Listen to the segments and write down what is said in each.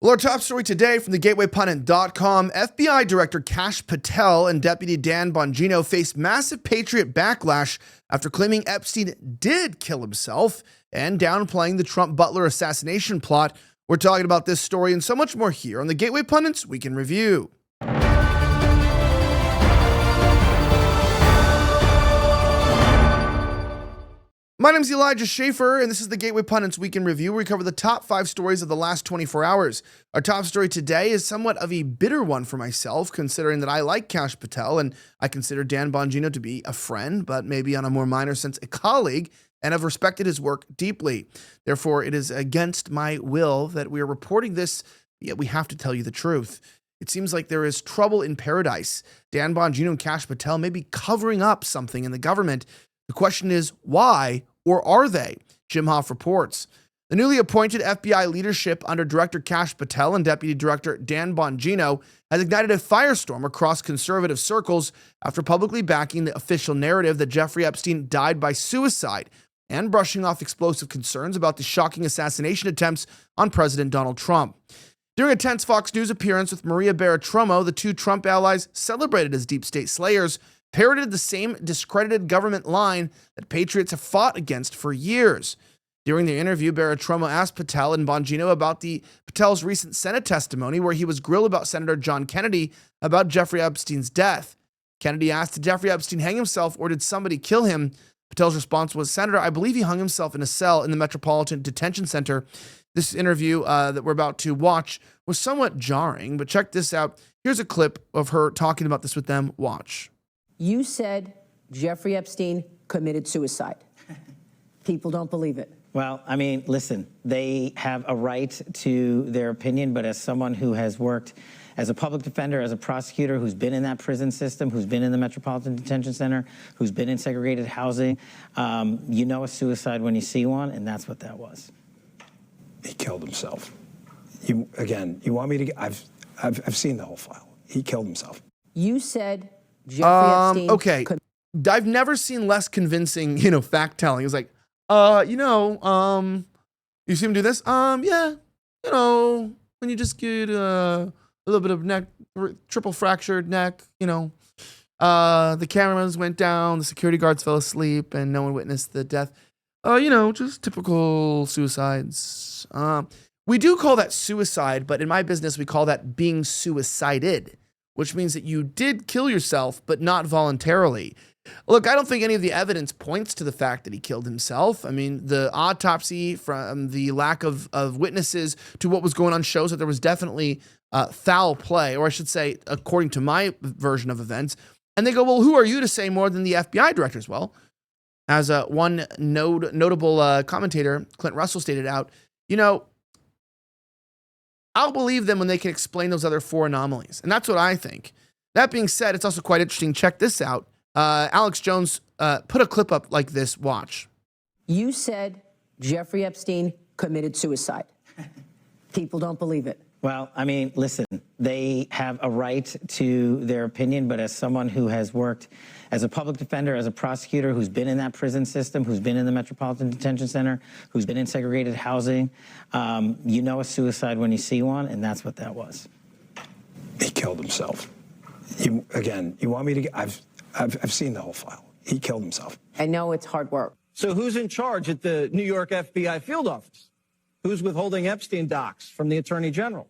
Well, our top story today from the GatewayPundit.com, FBI Director Kash Patel and Deputy Dan Bongino face massive Patriot backlash after claiming Epstein did kill himself and downplaying the Trump-Butler assassination plot. We're talking about this story and so much more here on the Gateway Pundit's Week in Review. My name is Elijah Schaffer, and this is the Gateway Pundit's Week in Review, where we cover the top 5 stories of the last 24 hours. Our top story today is somewhat of a bitter one for myself, considering that I like Kash Patel, and I consider Dan Bongino to be a friend, but maybe on a more minor sense, a colleague, and have respected his work deeply. Therefore, it is against my will that we are reporting this, yet we have to tell you the truth. It seems like there is trouble in paradise. Dan Bongino and Kash Patel may be covering up something in the government. The question is, why, or are they? Jim Hoff reports. The newly appointed FBI leadership under Director Kash Patel and Deputy Director Dan Bongino has ignited a firestorm across conservative circles after publicly backing the official narrative that Jeffrey Epstein died by suicide and brushing off explosive concerns about the shocking assassination attempts on President Donald Trump. During a tense Fox News appearance with Maria Bartiromo, the two Trump allies, celebrated as deep state slayers, parroted the same discredited government line that patriots have fought against for years. During the interview, Bartiromo asked Patel and Bongino about Patel's recent Senate testimony, where he was grilled about Senator John Kennedy about Jeffrey Epstein's death. Kennedy asked, did Jeffrey Epstein hang himself or did somebody kill him? Patel's response was, Senator, I believe he hung himself in a cell in the Metropolitan Detention Center. This interview that we're about to watch was somewhat jarring, but check this out. Here's a clip of her talking about this with them. Watch. You said Jeffrey Epstein committed suicide. People don't believe it. Well, I mean, listen, they have a right to their opinion, but as someone who has worked as a public defender, as a prosecutor, who's been in that prison system, who's been in the Metropolitan Detention Center, who's been in segregated housing, you know a suicide when you see one, and that's what that was. He killed himself. You want me to? I've seen the whole file. He killed himself. You said Jeffrey Epstein. Okay. I've never seen less convincing, fact telling. It's like, you see him do this? Yeah, when you just get a little bit of neck, triple fractured neck, the cameras went down, the security guards fell asleep, and no one witnessed the death. Just typical suicides. We do call that suicide, but in my business, we call that being suicided, which means that you did kill yourself, but not voluntarily. Look, I don't think any of the evidence points to the fact that he killed himself. I mean, the autopsy from the lack of witnesses to what was going on shows that there was definitely foul play, or I should say, according to my version of events. And they go, well, who are you to say more than the FBI directors? Well, as one notable commentator, Clint Russell, stated out, I'll believe them when they can explain those other 4 anomalies. And that's what I think. That being said, it's also quite interesting. Check this out. Alex Jones put a clip up like this. Watch. You said Jeffrey Epstein committed suicide. People don't believe it. Well, I mean, listen, they have a right to their opinion, but as someone who has worked as a public defender, as a prosecutor, who's been in that prison system, who's been in the Metropolitan Detention Center, who's been in segregated housing, you know a suicide when you see one, and that's what that was. He killed himself. You want me to? I've seen the whole file. He killed himself. I know it's hard work. So who's in charge at the New York FBI field office? Who's withholding Epstein docs from the Attorney General?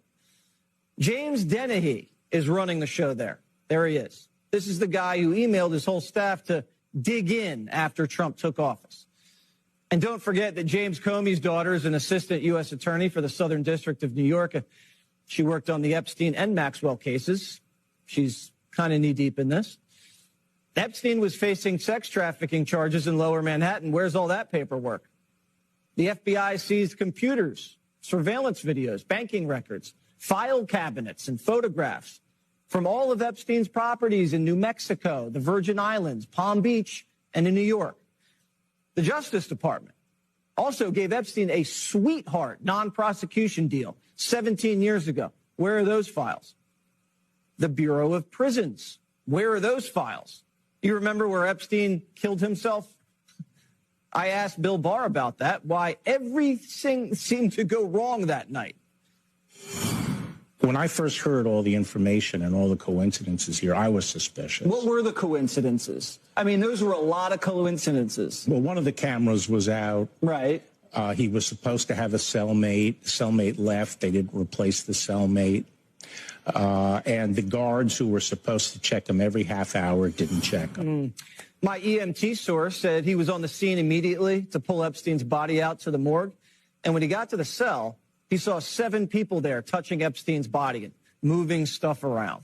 James Dennehy is running the show there. There he is. This is the guy who emailed his whole staff to dig in after Trump took office. And don't forget that James Comey's daughter is an assistant U.S. attorney for the Southern District of New York. She worked on the Epstein and Maxwell cases. She's kind of knee-deep in this. Epstein was facing sex trafficking charges in Lower Manhattan. Where's all that paperwork? The FBI seized computers, surveillance videos, banking records, file cabinets, and photographs from all of Epstein's properties in New Mexico, the Virgin Islands, Palm Beach, and in New York. The Justice Department also gave Epstein a sweetheart non-prosecution deal 17 years ago. Where are those files? The Bureau of Prisons. Where are those files? You remember where Epstein killed himself? I asked Bill Barr about that, why everything seemed to go wrong that night. When I first heard all the information and all the coincidences here, I was suspicious. What were the coincidences? I mean, those were a lot of coincidences. Well, one of the cameras was out. Right. He was supposed to have a cellmate. The cellmate left. They didn't replace the cellmate. And the guards who were supposed to check him every half hour didn't check him. My EMT source said he was on the scene immediately to pull Epstein's body out to the morgue. And when he got to the cell, he saw 7 people there touching Epstein's body and moving stuff around.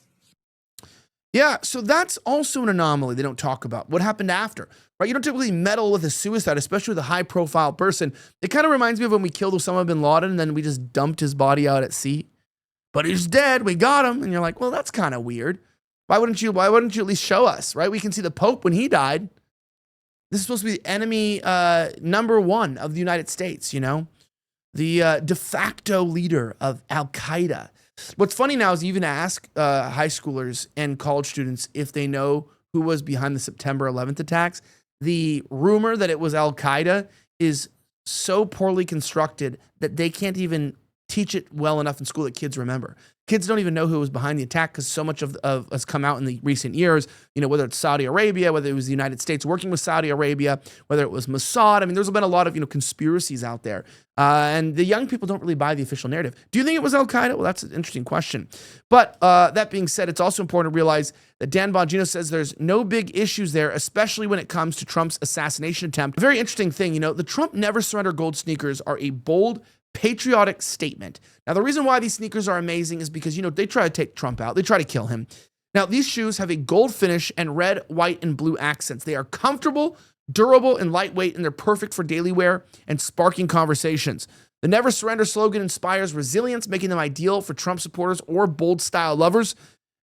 Yeah, so that's also an anomaly they don't talk about. What happened after, right? You don't typically meddle with a suicide, especially with a high-profile person. It kind of reminds me of when we killed Osama bin Laden and then we just dumped his body out at sea. But he's dead. We got him. And you're like, well, that's kind of weird. Why wouldn't you at least show us, right? We can see the Pope when he died. This is supposed to be the enemy number 1 of the United States, you know? The de facto leader of Al-Qaeda. What's funny now is you even ask high schoolers and college students if they know who was behind the September 11th attacks. The rumor that it was Al-Qaeda is so poorly constructed that they can't even teach it well enough in school that kids remember. Kids don't even know who was behind the attack because so much of has come out in the recent years, you know, whether it's Saudi Arabia, whether it was the United States working with Saudi Arabia, whether it was Mossad. I mean, there's been a lot of, you know, conspiracies out there. And the young people don't really buy the official narrative. Do you think it was Al-Qaeda? Well, that's an interesting question. But that being said, it's also important to realize that Dan Bongino says there's no big issues there, especially when it comes to Trump's assassination attempt. A very interesting thing, you know, the Trump Never Surrender gold sneakers are a bold, patriotic statement. Now, the reason why these sneakers are amazing is because, you know, they try to take Trump out. They try to kill him. Now, these shoes have a gold finish and red, white, and blue accents. They are comfortable, durable, and lightweight, and they're perfect for daily wear and sparking conversations. The Never Surrender slogan inspires resilience, making them ideal for Trump supporters or bold style lovers.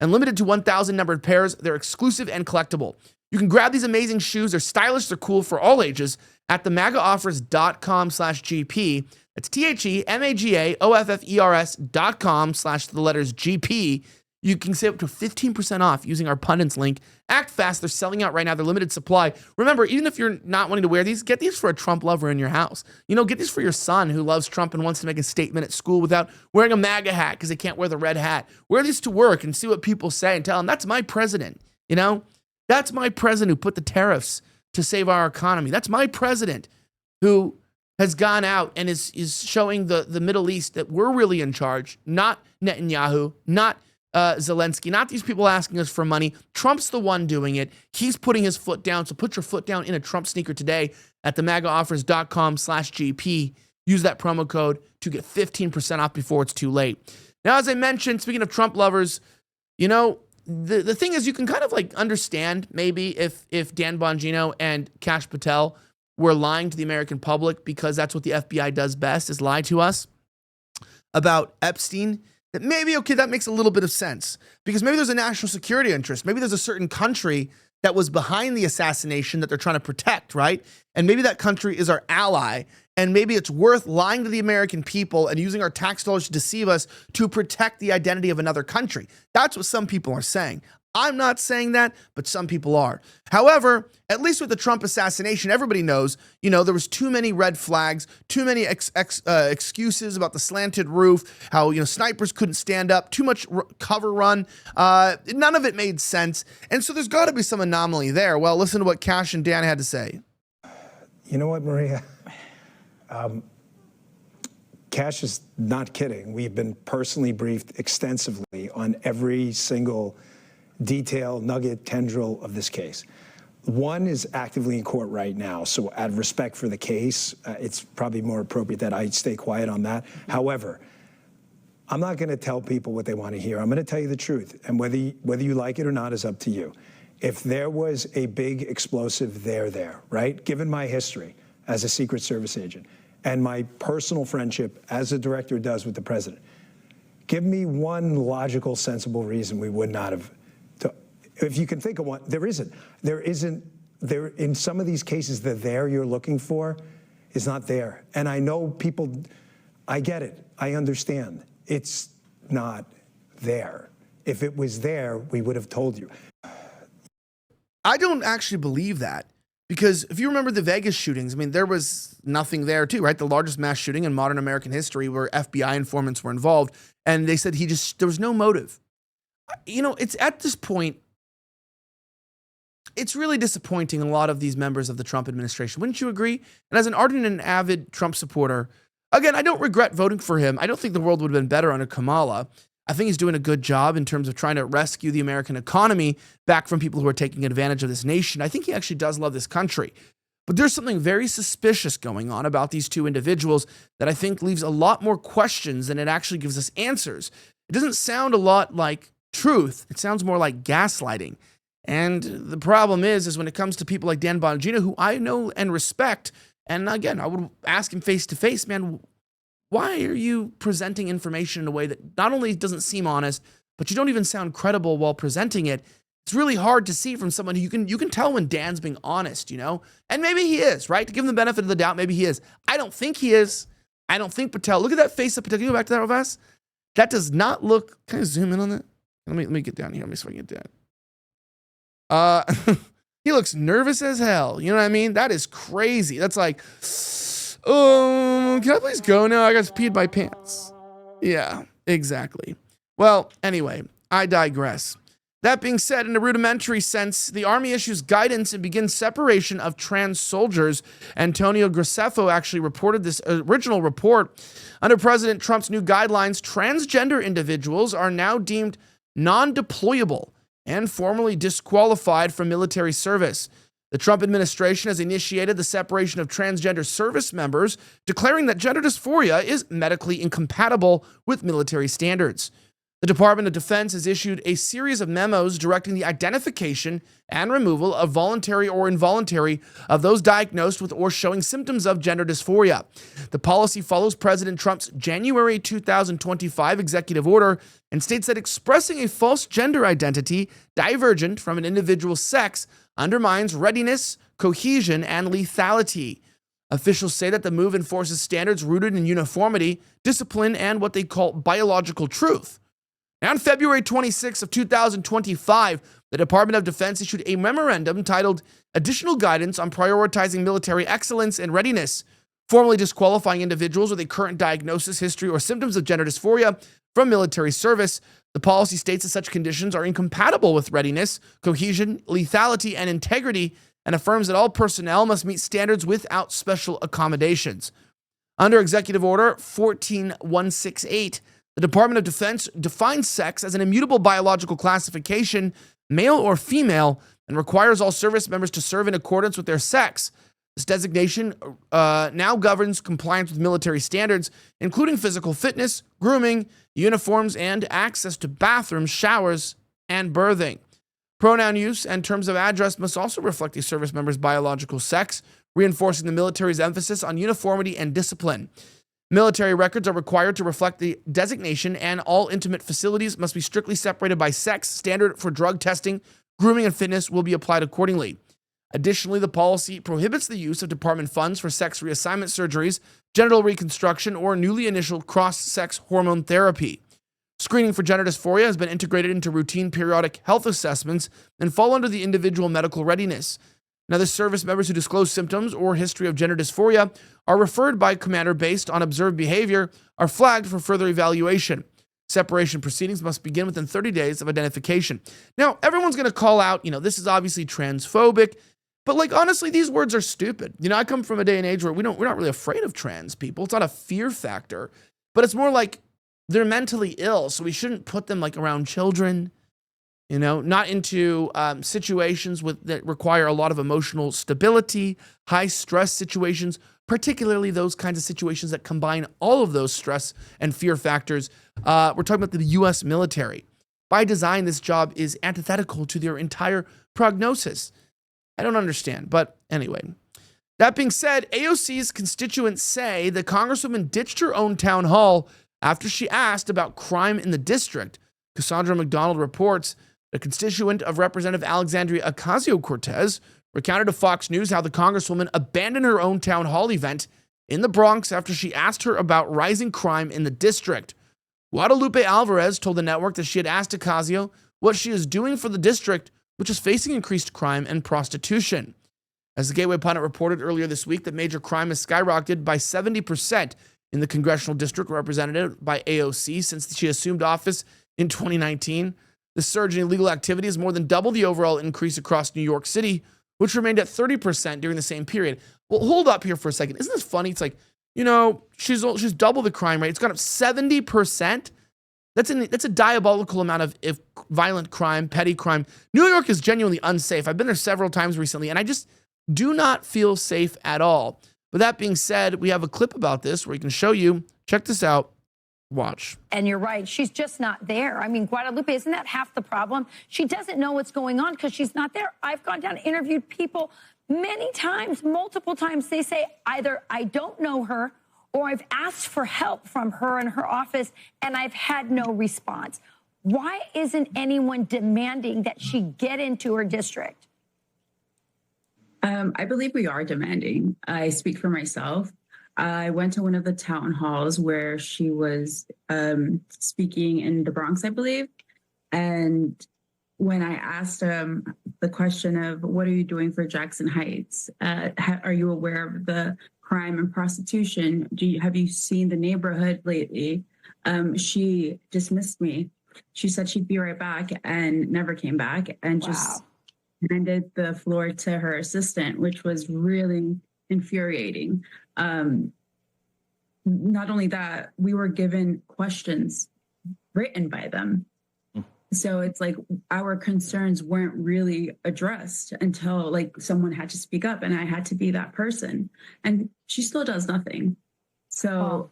And limited to 1,000 numbered pairs, they're exclusive and collectible. You can grab these amazing shoes. They're stylish, they're cool for all ages at themagaoffers.com/GP. It's THEMAGAOFFERS.com/GP. You can save up to 15% off using our Pundits link. Act fast. They're selling out right now. They're limited supply. Remember, even if you're not wanting to wear these, get these for a Trump lover in your house. You know, get these for your son who loves Trump and wants to make a statement at school without wearing a MAGA hat because they can't wear the red hat. Wear these to work and see what people say and tell them, that's my president. You know, that's my president who put the tariffs to save our economy. That's my president who has gone out and is showing the Middle East that we're really in charge, not Netanyahu, not Zelensky, not these people asking us for money. Trump's the one doing it. He's putting his foot down. So put your foot down in a Trump sneaker today at themagaoffers.com/GP. Use that promo code to get 15% off before it's too late. Now, as I mentioned, speaking of Trump lovers, you know, the thing is you can kind of like understand maybe if Dan Bongino and Kash Patel were lying to the American public because that's what the FBI does best, is lie to us about Epstein. That maybe, okay, that makes a little bit of sense because maybe there's a national security interest. Maybe there's a certain country that was behind the assassination that they're trying to protect, right? And maybe that country is our ally. And maybe it's worth lying to the American people and using our tax dollars to deceive us to protect the identity of another country. That's what some people are saying. I'm not saying that, but some people are. However, at least with the Trump assassination, everybody knows, you know, there was too many red flags, too many excuses about the slanted roof, how, you know, snipers couldn't stand up, too much cover run. None of it made sense. And so there's got to be some anomaly there. Well, listen to what Kash and Dan had to say. You know what, Maria? Kash is not kidding. We've been personally briefed extensively on every single detail, nugget, tendril of this case. One is actively in court right now, so out of respect for the case, it's probably more appropriate that I stay quiet on that. However, I'm not going to tell people what they want to hear. I'm going to tell you the truth, and whether you like it or not is up to you. If there was a big explosive there, right? Given my history as a Secret Service agent and my personal friendship as a director does with the president, give me one logical, sensible reason we would not have. If you can think of one, there isn't. In some of these cases, the there you're looking for is not there. And I know people, I get it. I understand. It's not there. If it was there, we would have told you. I don't actually believe that Because if you remember the Vegas shootings, I mean, there was nothing there too, right? The largest mass shooting in modern American history where FBI informants were involved. And they said there was no motive. You know, it's at this point, it's really disappointing a lot of these members of the Trump administration. Wouldn't you agree? And as an ardent and avid Trump supporter, again, I don't regret voting for him. I don't think the world would have been better under Kamala. I think he's doing a good job in terms of trying to rescue the American economy back from people who are taking advantage of this nation. I think he actually does love this country. But there's something very suspicious going on about these two individuals that I think leaves a lot more questions than it actually gives us answers. It doesn't sound a lot like truth. It sounds more like gaslighting. And the problem is when it comes to people like Dan Bongino, who I know and respect, and again, I would ask him face to face, man, why are you presenting information in a way that not only doesn't seem honest, but you don't even sound credible while presenting it? It's really hard to see from someone who you can tell when Dan's being honest, you know? And maybe he is, right? To give him the benefit of the doubt, maybe he is. I don't think he is. I don't think Patel. Look at that face of Patel. Can you go back to that real fast? That does not look. Can I zoom in on that? Let me get down here. Let me see if I can get that. He looks nervous as hell. You know what I mean? That is crazy. That's like, can I please go now? I got peed my pants. Yeah, exactly. Well, anyway, I digress. That being said, in a rudimentary sense, the Army issues guidance and begins separation of trans soldiers. Antonio Graceffo actually reported this original report. Under President Trump's new guidelines, transgender individuals are now deemed non-deployable and formally disqualified from military service. The Trump administration has initiated the separation of transgender service members, declaring that gender dysphoria is medically incompatible with military standards. The Department of Defense has issued a series of memos directing the identification and removal of voluntary or involuntary of those diagnosed with or showing symptoms of gender dysphoria. The policy follows President Trump's January 2025 executive order and states that expressing a false gender identity divergent from an individual's sex undermines readiness, cohesion, and lethality. Officials say that the move enforces standards rooted in uniformity, discipline, and what they call biological truth. Now, on February 26 of 2025, the Department of Defense issued a memorandum titled Additional Guidance on Prioritizing Military Excellence and Readiness, formally disqualifying individuals with a current diagnosis, history, or symptoms of gender dysphoria from military service. The policy states that such conditions are incompatible with readiness, cohesion, lethality, and integrity, and affirms that all personnel must meet standards without special accommodations. Under Executive Order 14168, the Department of Defense defines sex as an immutable biological classification, male or female, and requires all service members to serve in accordance with their sex. This designation now governs compliance with military standards, including physical fitness, grooming, uniforms, and access to bathrooms, showers, and birthing. Pronoun use and terms of address must also reflect a service member's biological sex, reinforcing the military's emphasis on uniformity and discipline. Military records are required to reflect the designation, and all intimate facilities must be strictly separated by sex. Standard for drug testing, grooming, and fitness will be applied accordingly. Additionally, the policy prohibits the use of department funds for sex reassignment surgeries, genital reconstruction, or newly initial cross-sex hormone therapy. Screening for gender dysphoria has been integrated into routine periodic health assessments and fall under the individual medical readiness. Now, the service members who disclose symptoms or history of gender dysphoria are referred by commander based on observed behavior, are flagged for further evaluation. Separation proceedings must begin within 30 days of identification. Now, everyone's going to call out, this is obviously transphobic, but honestly, these words are stupid. I come from a day and age where we're not really afraid of trans people. It's not a fear factor, but it's more like they're mentally ill, so we shouldn't put them around children. Not into situations that require a lot of emotional stability, high stress situations, particularly those kinds of situations that combine all of those stress and fear factors. We're talking about the U.S. military. By design, this job is antithetical to their entire prognosis. I don't understand, but anyway. That being said, AOC's constituents say the Congresswoman ditched her own town hall after she asked about crime in the district. Cassandra McDonald reports the constituent of Representative Alexandria Ocasio-Cortez recounted to Fox News how the Congresswoman abandoned her own town hall event in the Bronx after she asked her about rising crime in the district. Guadalupe Alvarez told the network that she had asked Ocasio what she is doing for the district, which is facing increased crime and prostitution. As the Gateway Pundit reported earlier this week, that major crime has skyrocketed by 70% in the congressional district represented by AOC since she assumed office in 2019. The surge in illegal activity has more than double the overall increase across New York City, which remained at 30% during the same period. Well, hold up here for a second. Isn't this funny? It's like, she's double the crime rate. It's gone up 70%. That's a diabolical amount of violent crime, petty crime. New York is genuinely unsafe. I've been there several times recently, and I just do not feel safe at all. But that being said, we have a clip about this where we can show you. Check this out. Watch. And you're right. She's just not there. I mean, Guadalupe, isn't that half the problem? She doesn't know what's going on because she's not there. I've gone down and interviewed people many times, multiple times. They say either I don't know her or I've asked for help from her in her office and I've had no response. Why isn't anyone demanding that she get into her district? I believe we are demanding. I speak for myself. I went to one of the town halls where she was speaking in the Bronx, I believe. And when I asked the question of what are you doing for Jackson Heights? Are you aware of the crime and prostitution? Have you seen the neighborhood lately? She dismissed me. She said she'd be right back and never came back and just handed the floor to her assistant, which was really infuriating. Not only that, we were given questions written by them. So it's like our concerns weren't really addressed until someone had to speak up and I had to be that person. And she still does nothing. So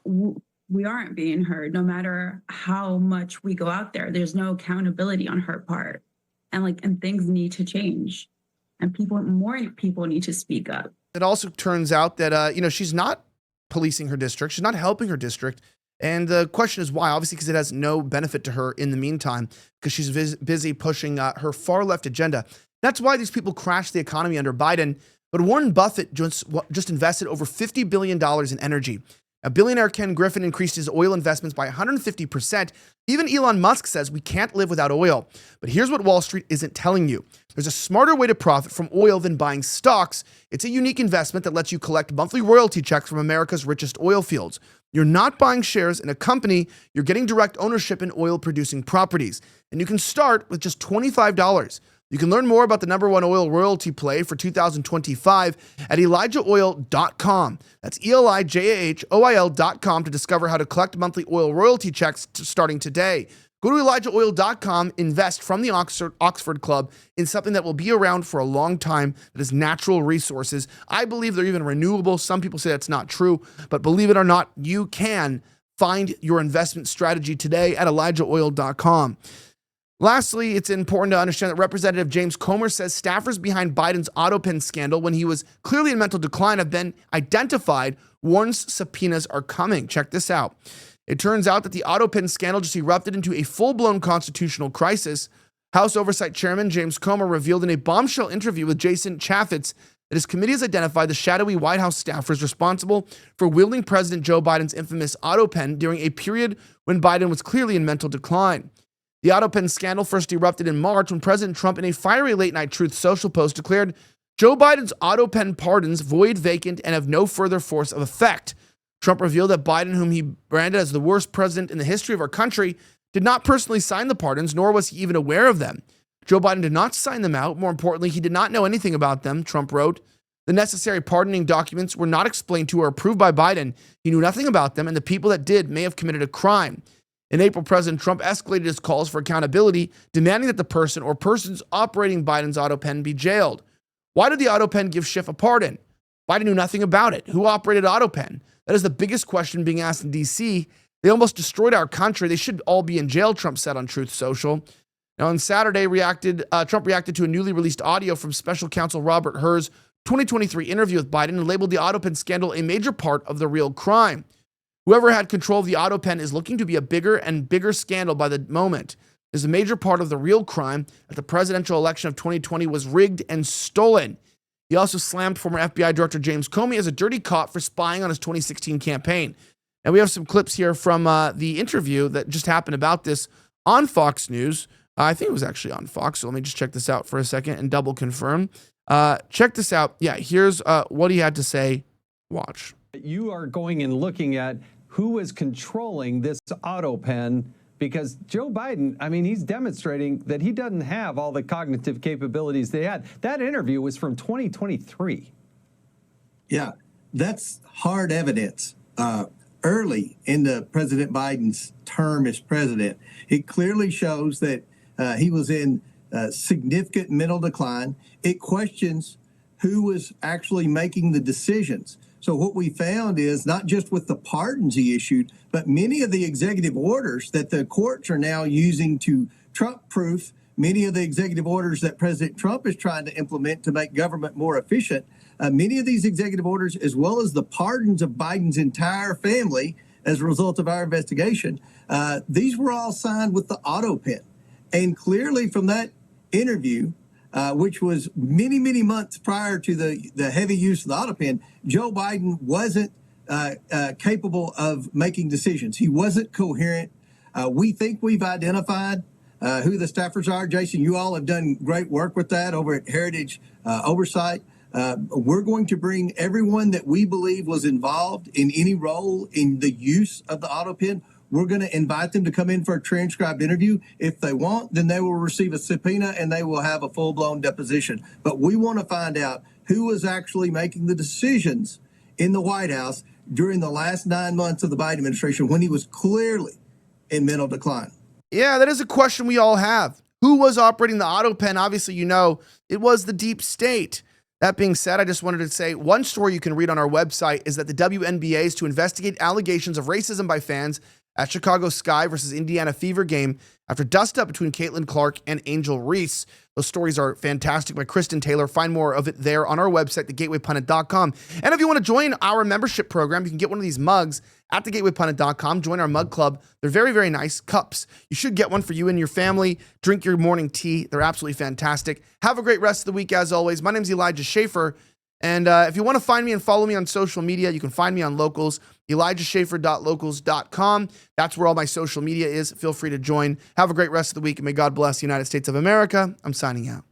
we aren't being heard no matter how much we go out there. There's no accountability on her part. And things need to change. And more people need to speak up. It also turns out that, she's not policing her district. She's not helping her district. And the question is why? Obviously, because it has no benefit to her in the meantime, because she's busy pushing her far left agenda. That's why these people crashed the economy under Biden. But Warren Buffett just invested over $50 billion in energy. Billionaire Ken Griffin increased his oil investments by 150%. Even Elon Musk says we can't live without oil. But here's what Wall Street isn't telling you. There's a smarter way to profit from oil than buying stocks. It's a unique investment that lets you collect monthly royalty checks from America's richest oil fields. You're not buying shares in a company. You're getting direct ownership in oil-producing properties. And you can start with just $25. You can learn more about the #1 oil royalty play for 2025 at ElijahOil.com. That's ElijahOil.com to discover how to collect monthly oil royalty checks starting today. Go to ElijahOil.com, invest from the Oxford Club in something that will be around for a long time, that is natural resources. I believe they're even renewable. Some people say that's not true, but believe it or not, you can find your investment strategy today at ElijahOil.com. Lastly, it's important to understand that Representative James Comer says staffers behind Biden's Autopen scandal, when he was clearly in mental decline, have been identified, warns subpoenas are coming. Check this out. It turns out that the Autopen scandal just erupted into a full-blown constitutional crisis. House Oversight Chairman James Comer revealed in a bombshell interview with Jason Chaffetz that his committee has identified the shadowy White House staffers responsible for wielding President Joe Biden's infamous Autopen during a period when Biden was clearly in mental decline. The Autopen scandal first erupted in March when President Trump, in a fiery late-night Truth Social post, declared Joe Biden's Autopen pardons void, vacant, and have no further force of effect. Trump revealed that Biden, whom he branded as the worst president in the history of our country, did not personally sign the pardons, nor was he even aware of them. Joe Biden did not sign them out. More importantly, he did not know anything about them, Trump wrote. The necessary pardoning documents were not explained to or approved by Biden. He knew nothing about them, and the people that did may have committed a crime. In April, President Trump escalated his calls for accountability, demanding that the person or persons operating Biden's Autopen be jailed. Why did the Autopen give Schiff a pardon? Biden knew nothing about it. Who operated Autopen? That is the biggest question being asked in D.C. They almost destroyed our country. They should all be in jail, Trump said on Truth Social. Now, on Saturday, Trump reacted to a newly released audio from Special Counsel Robert Hur's 2023 interview with Biden and labeled the Autopen scandal a major part of the real crime. Whoever had control of the Autopen is looking to be a bigger and bigger scandal by the moment. It is a major part of the real crime that the presidential election of 2020 was rigged and stolen. He also slammed former FBI Director James Comey as a dirty cop for spying on his 2016 campaign. And we have some clips here from the interview that just happened about this on Fox News. I think it was actually on Fox, so let me just check this out for a second and double confirm. Check this out. Yeah, here's what he had to say. Watch. You are going and looking at who is controlling this Autopen, because Joe Biden, I mean, he's demonstrating that he doesn't have all the cognitive capabilities they had. That interview was from 2023. Yeah, that's hard evidence. Early in the President Biden's term as president, it clearly shows that he was in significant mental decline. It questions who was actually making the decisions. So what we found is not just with the pardons he issued, but many of the executive orders that the courts are now using to Trump-proof, many of the executive orders that President Trump is trying to implement to make government more efficient, many of these executive orders, as well as the pardons of Biden's entire family as a result of our investigation, these were all signed with the Autopen. And clearly from that interview, which was many, many months prior to the heavy use of the Autopen, Joe Biden wasn't capable of making decisions. He wasn't coherent. We think we've identified who the staffers are. Jason, you all have done great work with that over at Heritage Oversight. We're going to bring everyone that we believe was involved in any role in the use of the Autopen. We're going to invite them to come in for a transcribed interview. If they want, then they will receive a subpoena and they will have a full-blown deposition. But we want to find out who was actually making the decisions in the White House during the last 9 months of the Biden administration when he was clearly in mental decline. Yeah, that is a question we all have. Who was operating the Autopen? Obviously, you know, it was the deep state. That being said, I just wanted to say one story you can read on our website is that the WNBA is to investigate allegations of racism by fans at Chicago Sky versus Indiana Fever game after dust-up between Caitlin Clark and Angel Reese. Those stories are fantastic by Kristen Taylor. Find more of it there on our website, thegatewaypundit.com. And if you want to join our membership program, you can get one of these mugs at thegatewaypundit.com. Join our mug club. They're very, very nice cups. You should get one for you and your family. Drink your morning tea. They're absolutely fantastic. Have a great rest of the week, as always. My name's Elijah Schaffer. And if you want to find me and follow me on social media, you can find me on Locals, ElijahSchaffer.locals.com. That's where all my social media is. Feel free to join. Have a great rest of the week, and may God bless the United States of America. I'm signing out.